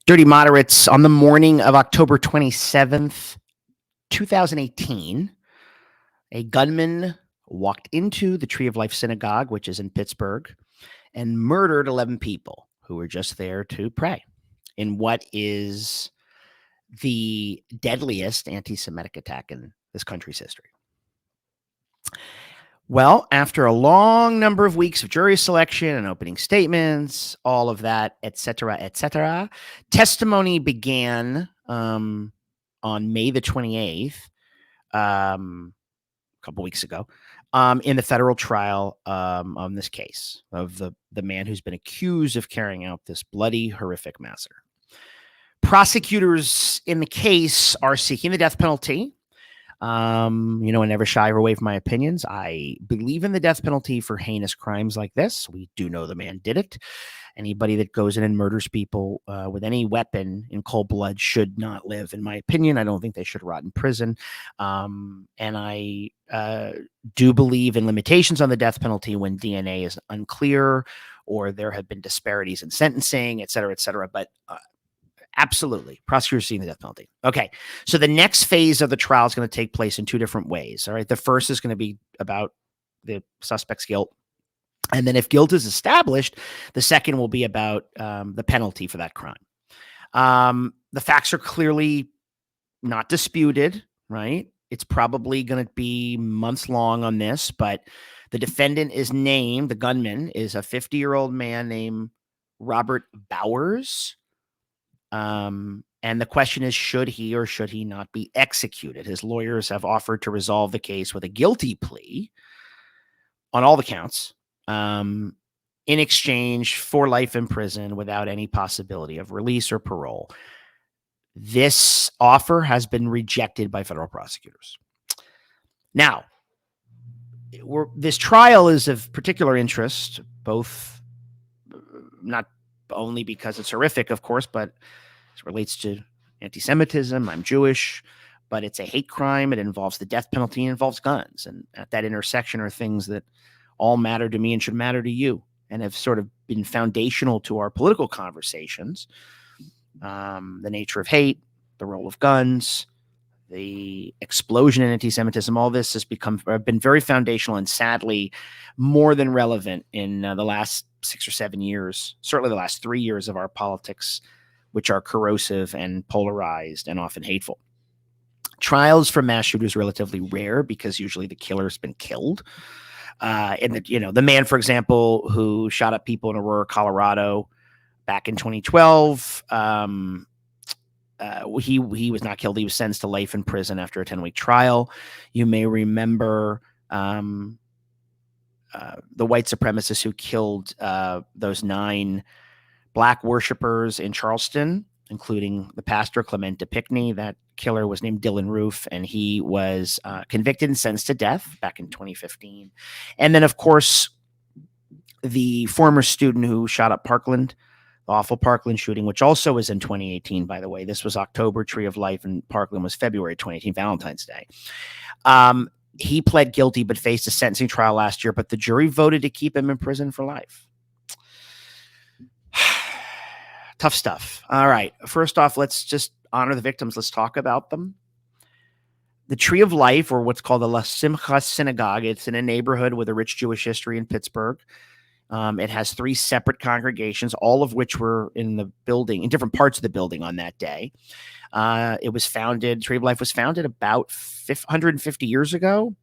Dirty Moderates, on the morning of October 27th, 2018, a gunman walked into the Tree of Life synagogue, which is in Pittsburgh, and murdered 11 people who were just there to pray in what is the deadliest anti-Semitic attack in this country's history. Well, after a long number of weeks of jury selection and opening statements, all of that, et cetera, testimony began on May the 28th, a couple weeks ago, in the federal trial on this case of the man who's been accused of carrying out this bloody, horrific massacre. Prosecutors in the case are seeking the death penalty. I never shy away from my opinions. I believe in the death penalty for heinous crimes like this. We do know the man did it. Anybody that goes in and murders people with any weapon in cold blood should not live, in my opinion. I don't think they should rot in prison. And I do believe in limitations on the death penalty when DNA is unclear or there have been disparities in sentencing, et cetera, et cetera. But absolutely, prosecutors seeing the death penalty. Okay, so the next phase of the trial is going to take place in two different ways. All right, the first is going to be about the suspect's guilt. And then if guilt is established, the second will be about the penalty for that crime. The facts are clearly not disputed, right? It's probably going to be months long on this, but the defendant is named, the gunman is a 50-year-old man named Robert Bowers. And the question is, should he or should he not be executed? His lawyers have offered to resolve the case with a guilty plea on all the counts, in exchange for life in prison without any possibility of release or parole. This offer has been rejected by federal prosecutors. Now, this trial is of particular interest, both not only because it's horrific, of course, but it relates to anti-Semitism. I'm Jewish, but it's a hate crime. It involves the death penalty. It involves guns. And at that intersection are things that all matter to me and should matter to you and have sort of been foundational to our political conversations. The nature of hate, the role of guns, the explosion in anti-Semitism, all this has been very foundational and sadly more than relevant in the last 6 or 7 years, certainly the last 3 years of our politics, which are corrosive and polarized and often hateful. Trials for mass shooters are relatively rare because usually the killer's been killed. The man, for example, who shot up people in Aurora, Colorado back in 2012, he was not killed. He was sentenced to life in prison after a 10-week trial. You may remember the white supremacists who killed those 9 black worshipers in Charleston, including the pastor, Clement DePickney. That killer was named Dylan Roof, and he was convicted and sentenced to death back in 2015. And then, of course, the former student who shot up Parkland, the awful Parkland shooting, which also was in 2018, by the way. This was October, Tree of Life, and Parkland was February 2018, Valentine's Day. He pled guilty but faced a sentencing trial last year, but the jury voted to keep him in prison for life. Tough stuff. All right. First off, let's just honor the victims. Let's talk about them. The Tree of Life, or what's called the La Simcha Synagogue, it's in a neighborhood with a rich Jewish history in Pittsburgh. It has 3 separate congregations, all of which were in the building, in different parts of the building on that day. Tree of Life was founded about 150 years ago.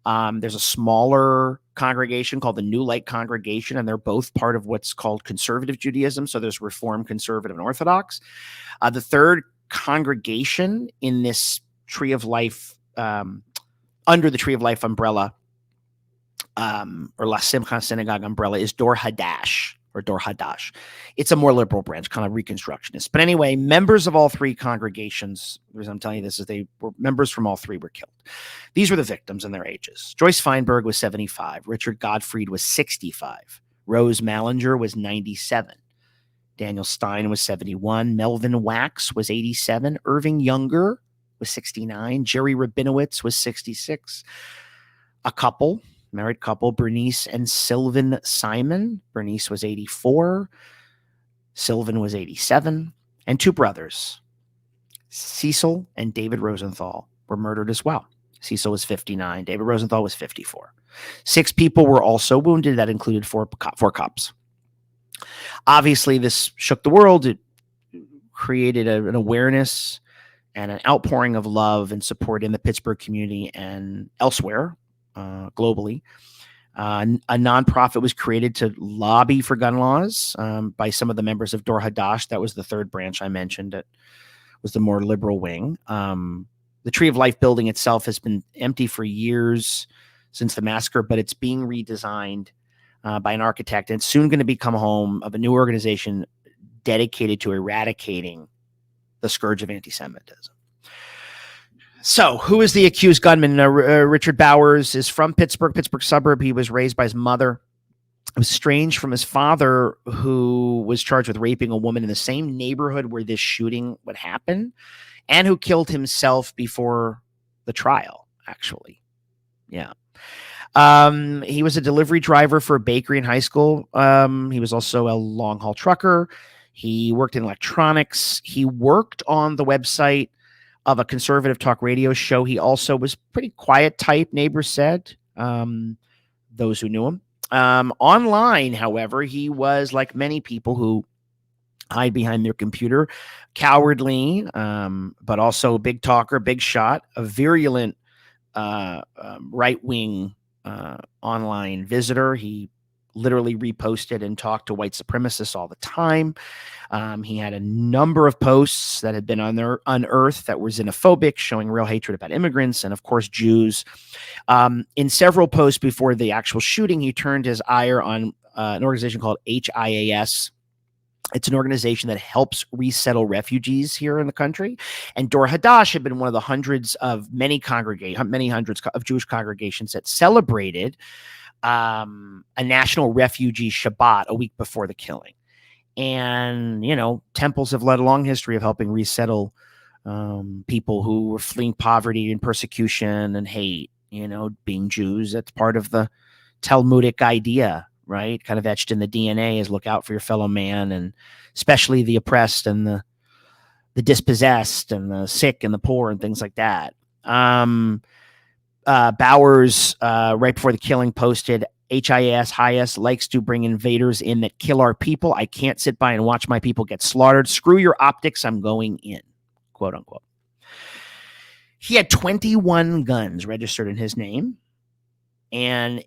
There's a smaller congregation called the New Light Congregation, and they're both part of what's called conservative Judaism. So there's Reform, Conservative, and Orthodox. The third congregation in this Tree of Life, under the Tree of Life umbrella, or La Simcha Synagogue umbrella, is Dor Hadash, or Dor Hadash. It's a more liberal branch, kind of Reconstructionist. But anyway, members of all 3 congregations, the reason I'm telling you this is they were members from all 3 were killed. These were the victims and their ages. Joyce Fienberg was 75. Richard Gottfried was 65. Rose Mallinger was 97. Daniel Stein was 71. Melvin Wax was 87. Irving Younger was 69. Jerry Rabinowitz was 66. Married couple, Bernice and Sylvan Simon. Bernice was 84. Sylvan was 87. And two brothers, Cecil and David Rosenthal, were murdered as well. Cecil was 59. David Rosenthal was 54. 6 people were also wounded. That included four cops. Obviously, this shook the world. It created an awareness and an outpouring of love and support in the Pittsburgh community and elsewhere globally. A nonprofit was created to lobby for gun laws by some of the members of Dor Hadash. That was the third branch I mentioned. It was the more liberal wing. The Tree of Life building itself has been empty for years since the massacre, but it's being redesigned by an architect, and it's soon going to become home of a new organization dedicated to eradicating the scourge of anti-Semitism. So, who is the accused gunman? Richard Bowers is from Pittsburgh suburb. He was raised by his mother. It was estranged from his father, who was charged with raping a woman in the same neighborhood where this shooting would happen, and who killed himself before the trial, actually. Yeah. He was a delivery driver for a bakery in high school. He was also a long-haul trucker. He worked in electronics. He worked on the website of a conservative talk radio show. He also was pretty quiet type, neighbors said, those who knew him. Online, however, he was like many people who hide behind their computer, cowardly, but also a big talker, big shot, a virulent right-wing online visitor. He literally reposted and talked to white supremacists all the time. He had a number of posts that had been unearthed that were xenophobic, showing real hatred about immigrants and, of course, Jews. In several posts before the actual shooting, he turned his ire on an organization called HIAS. It's an organization that helps resettle refugees here in the country. And Dor Hadash had been one of the hundreds of many hundreds of Jewish congregations that celebrated a national refugee Shabbat a week before the killing. And, you know, temples have led a long history of helping resettle people who were fleeing poverty and persecution and hate, you know, being Jews. That's part of the Talmudic idea, right? Kind of etched in the DNA is look out for your fellow man, and especially the oppressed and the dispossessed and the sick and the poor and things like that. Bowers, right before the killing, posted, HIAS likes to bring invaders in that kill our people. I can't sit by and watch my people get slaughtered. Screw your optics. I'm going in, quote unquote. He had 21 guns registered in his name, and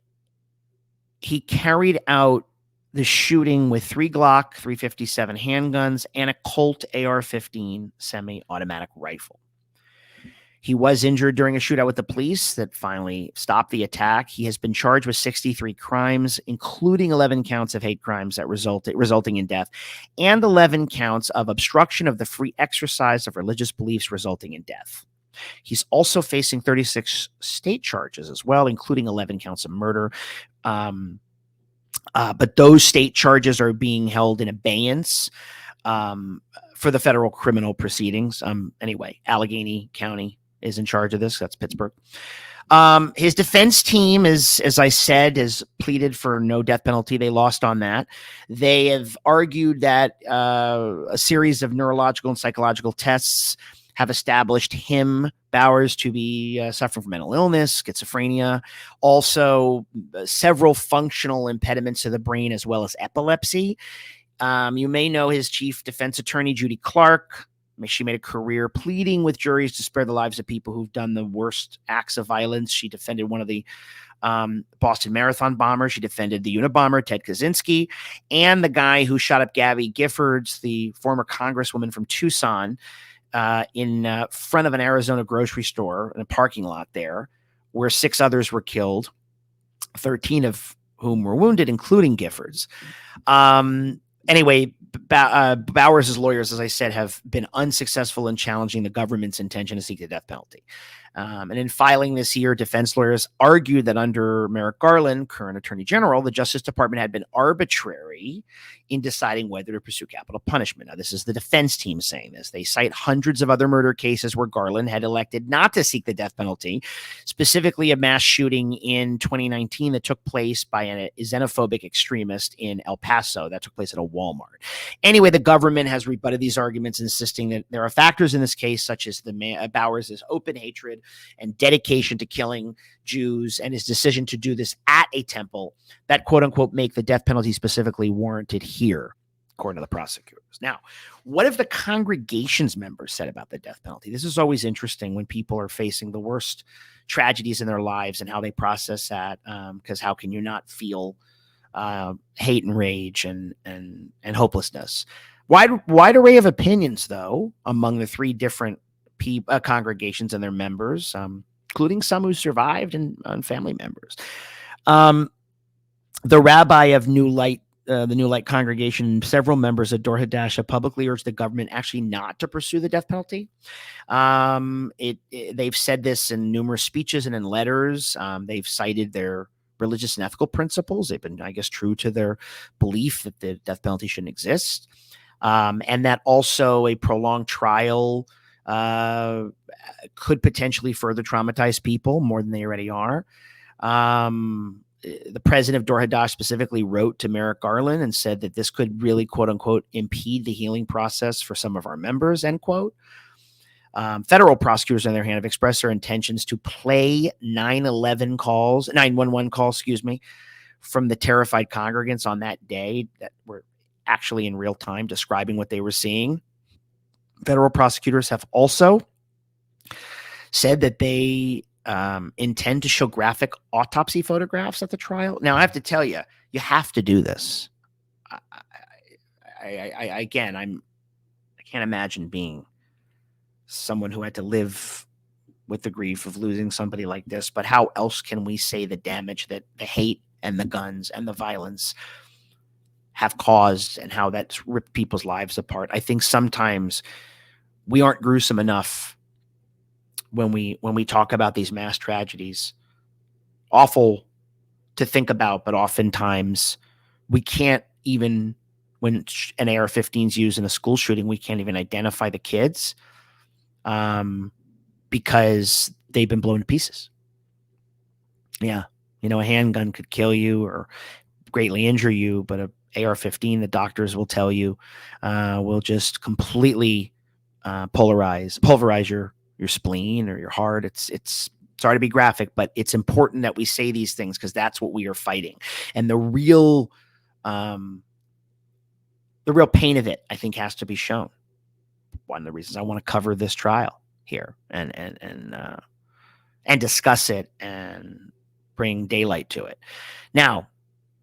he carried out the shooting with 3 Glock 357 handguns and a Colt AR-15 semi-automatic rifle. He was injured during a shootout with the police that finally stopped the attack. He has been charged with 63 crimes, including 11 counts of hate crimes that resulting in death, and 11 counts of obstruction of the free exercise of religious beliefs resulting in death. He's also facing 36 state charges as well, including 11 counts of murder. But those state charges are being held in abeyance for the federal criminal proceedings. Anyway, Allegheny County is in charge of this. That's Pittsburgh. His defense team is, as I said, has pleaded for no death penalty. They lost on that. They have argued that a series of neurological and psychological tests have established Bowers, to be suffering from mental illness, schizophrenia, also several functional impediments to the brain, as well as epilepsy. You may know his chief defense attorney, Judy Clark. She made a career pleading with juries to spare the lives of people who've done the worst acts of violence. She defended one of the Boston Marathon bombers. She defended the Unabomber, Ted Kaczynski, and the guy who shot up Gabby Giffords, the former congresswoman from Tucson, in front of an Arizona grocery store in a parking lot there, where 6 others were killed, 13 of whom were wounded, including Giffords. Anyway, Bowers' lawyers, as I said, have been unsuccessful in challenging the government's intention to seek the death penalty. And in filing this year, defense lawyers argued that under Merrick Garland, current Attorney General, the Justice Department had been arbitrary in deciding whether to pursue capital punishment. Now, this is the defense team saying this. They cite hundreds of other murder cases where Garland had elected not to seek the death penalty, specifically a mass shooting in 2019 that took place by a xenophobic extremist in El Paso. That took place at a Walmart. Anyway, the government has rebutted these arguments, insisting that there are factors in this case, such as Bowers' open hatred and dedication to killing Jews and his decision to do this at a temple, that quote unquote make the death penalty specifically warranted here, according to the prosecutors. Now, what have the congregation's members said about the death penalty? This is always interesting when people are facing the worst tragedies in their lives and how they process that, because how can you not feel hate and rage and hopelessness? Wide array of opinions, though, among the three different congregations and their members, including some who survived and family members. The rabbi of New Light, the New Light congregation, several members of Dor Hadasha publicly urged the government actually not to pursue the death penalty. They've said this in numerous speeches and in letters. They've cited their religious and ethical principles. They've been, I guess, true to their belief that the death penalty shouldn't exist. And that also a prolonged trial could potentially further traumatize people more than they already are. The president of Dor Hadash specifically wrote to Merrick Garland and said that this could really, quote unquote, impede the healing process for some of our members, end quote. Federal prosecutors, on their hand, have expressed their intentions to play 911 calls, 911 calls, from the terrified congregants on that day that were actually in real time describing what they were seeing. Federal prosecutors have also said that they intend to show graphic autopsy photographs at the trial. Now, I have to tell you, you have to do this. I can't imagine being someone who had to live with the grief of losing somebody like this, but how else can we say the damage that the hate and the guns and the violence have caused and how that's ripped people's lives apart? I think sometimes we aren't gruesome enough when we talk about these mass tragedies. Awful to think about, but oftentimes we can't even, when an AR-15 is used in a school shooting, we can't even identify the kids because they've been blown to pieces. Yeah. A handgun could kill you or greatly injure you, but a AR-15, the doctors will tell you, will just completely pulverize your spleen or your heart. It's sorry to be graphic, but it's important that we say these things because that's what we are fighting. And the real pain of it, I think, has to be shown. One of the reasons I want to cover this trial here and discuss it and bring daylight to it. Now,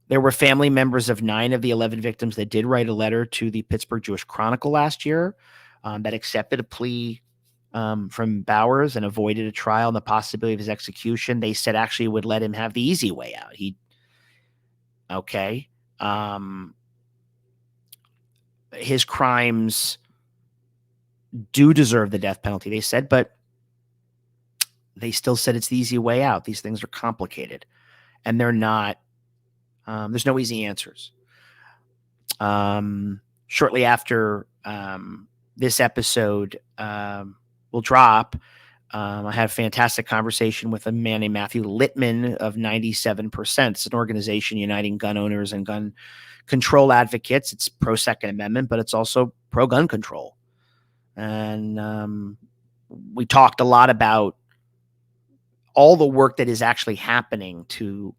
there were family members of 9 of the 11 victims that did write a letter to the Pittsburgh Jewish Chronicle last year that accepted a plea from Bowers and avoided a trial and the possibility of his execution. They said actually would let him have the easy way out. His crimes do deserve the death penalty, they said, but they still said it's the easy way out. These things are complicated and they're not, there's no easy answers. Shortly after this episode will drop, I had a fantastic conversation with a man named Matthew Littman of 97%. It's an organization uniting gun owners and gun control advocates. It's pro-Second Amendment, but it's also pro-gun control. And we talked a lot about all the work that is actually happening to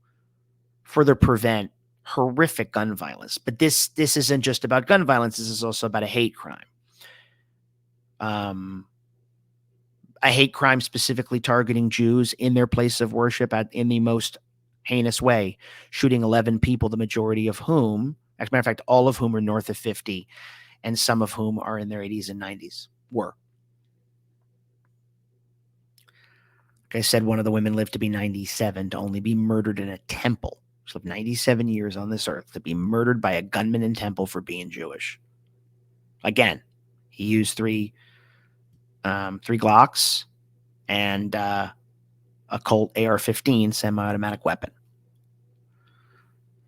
further prevent horrific gun violence. But this isn't just about gun violence. This is also about a hate crime. A hate crime specifically targeting Jews in their place of worship in the most heinous way, shooting 11 people, the majority of whom, as a matter of fact, all of whom are north of 50, and some of whom are in their 80s and 90s, were. Like I said, one of the women lived to be 97, to only be murdered in a temple. She lived 97 years on this earth, to be murdered by a gunman in temple for being Jewish. Again, he used three Glocks and a Colt AR-15 semi-automatic weapon.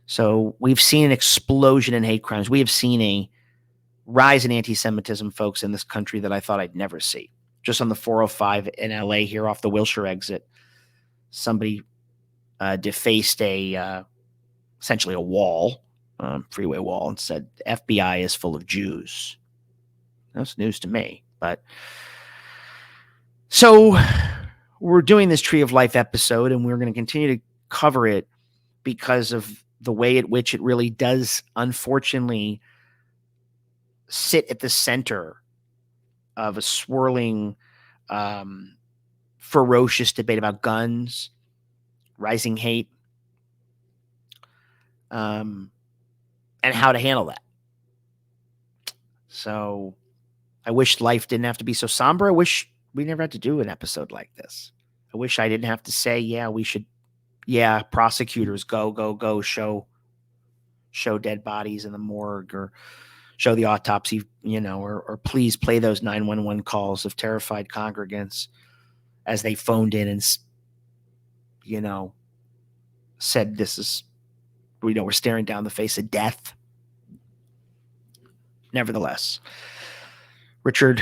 So we've seen an explosion in hate crimes. We have seen a rise in anti-Semitism, folks, in this country that I thought I'd never see. Just on the 405 in LA here off the Wilshire exit, somebody defaced essentially a wall, freeway wall, and said FBI is full of Jews. That's news to me. But so we're doing this Tree of Life episode, and we're going to continue to cover it because of the way at which it really does, unfortunately, sit at the center of a swirling, ferocious debate about guns, rising hate, and how to handle that. So I wish life didn't have to be so somber. I wish we never had to do an episode like this. I wish I didn't have to say, yeah, we should, yeah, prosecutors, go, show dead bodies in the morgue, or show the autopsy, or please play those 911 calls of terrified congregants as they phoned in and, said this is, we're staring down the face of death. Nevertheless, Robert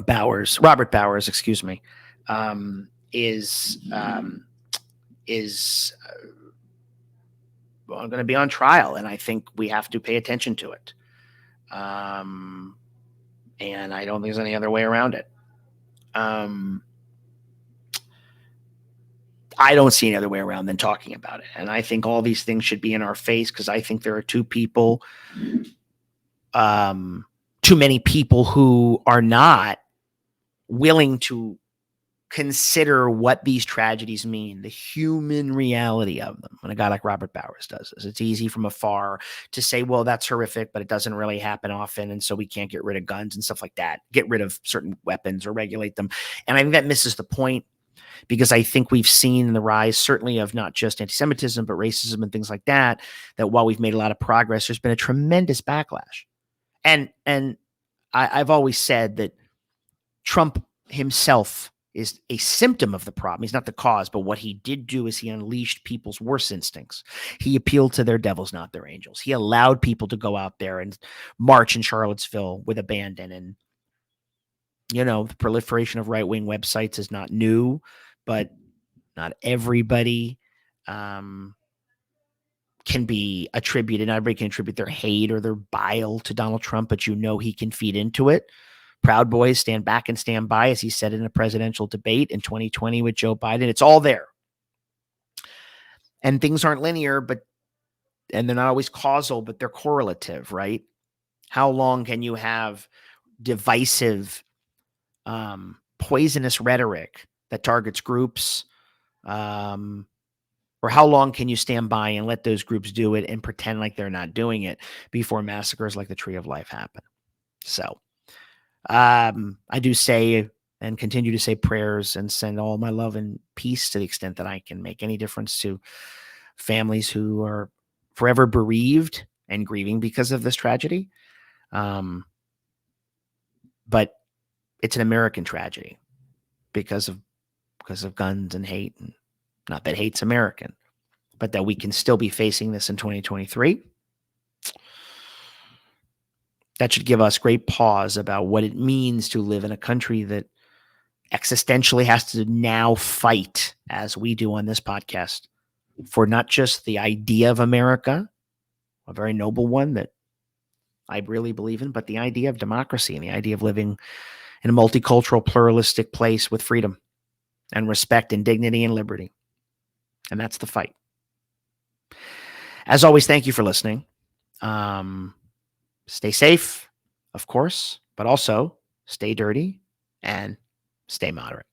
Bowers, is going to be on trial, and I think we have to pay attention to it. And I don't think there's any other way around it. I don't see any other way around than talking about it. And I think all these things should be in our face, because I think there are too many people who are not willing to consider what these tragedies mean, the human reality of them. When a guy like Robert Bowers does this, it's easy from afar to say, well, that's horrific, but it doesn't really happen often, and so we can't get rid of guns and stuff like that, get rid of certain weapons or regulate them. And I think that misses the point, because I think we've seen the rise, certainly, of not just anti-Semitism, but racism and things like that, that while we've made a lot of progress, there's been a tremendous backlash. And I've always said that Trump himself is a symptom of the problem. He's not the cause, but what he did do is he unleashed people's worst instincts. He appealed to their devils, not their angels. He allowed people to go out there and march in Charlottesville with abandon. And, the proliferation of right-wing websites is not new, but not everybody can be attributed. Not everybody can attribute their hate or their bile to Donald Trump, but he can feed into it. Proud Boys stand back and stand by, as he said in a presidential debate in 2020 with Joe Biden. It's all there. And things aren't linear, and they're not always causal, but they're correlative, right? How long can you have divisive, poisonous rhetoric that targets groups? Or how long can you stand by and let those groups do it and pretend like they're not doing it before massacres like the Tree of Life happen? So I do say and continue to say prayers and send all my love and peace to the extent that I can make any difference to families who are forever bereaved and grieving because of this tragedy. But it's an American tragedy because of guns and hate. And not that hate's American, but that we can still be facing this in 2023. That should give us great pause about what it means to live in a country that existentially has to now fight, as we do on this podcast, for not just the idea of America, a very noble one that I really believe in, but the idea of democracy and the idea of living in a multicultural, pluralistic place with freedom and respect and dignity and liberty. And that's the fight. As always, thank you for listening. Stay safe, of course, but also stay dirty and stay moderate.